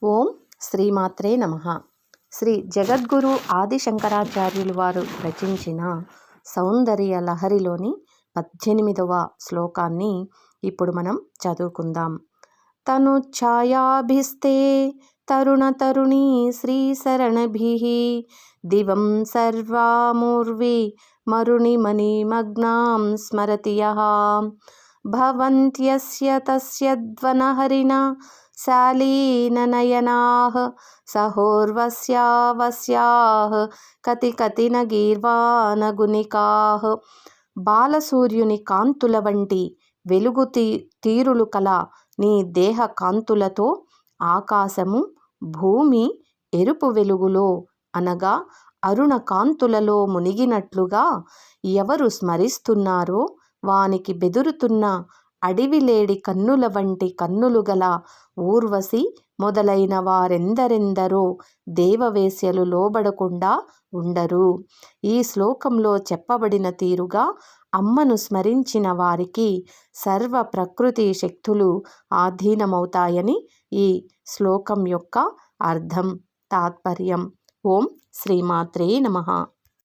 ఓం శ్రీమాత్రే నమః. శ్రీ జగద్గురు ఆదిశంకరాచార్యులు వారు రచించిన సౌందర్య లహరిలోని 18వ శ్లోకాన్ని ఇప్పుడు మనం చదువుకుందాం. తను ఛాయాభిస్తే తరుణ తరుణీ శ్రీశరణభిః దివం సర్వామూర్వి మరుణిమణిమగ్నాం స్మరతి యః భవంత్యస్య తస్యద్వనహరిణ శాలీననయనాః సహోర్వశ్యావశ్యాః కతి కతిన గీర్వాణగుణికాః. బాలసూర్యుని కాంతుల వంటి వెలుగు తీరులు కల నీ దేహ కాంతులతో ఆకాశము, భూమి ఎరుపు వెలుగులో అనగా అరుణ కాంతులలో మునిగినట్లుగా ఎవరు స్మరిస్తున్నారో వానికి బెదురుతున్న అడవిలేడి కన్నుల వంటి కన్నులు గల ఊర్వశి మొదలైన వారెందరెందరో దేవవేశ్యలు లోబడకుండా ఉండరు. ఈ శ్లోకంలో చెప్పబడిన తీరుగా అమ్మను స్మరించిన వారికి సర్వ ప్రకృతి శక్తులు ఆధీనమవుతాయని ఈ శ్లోకం యొక్క అర్థం, తాత్పర్యం. ఓం శ్రీమాత్రే నమః.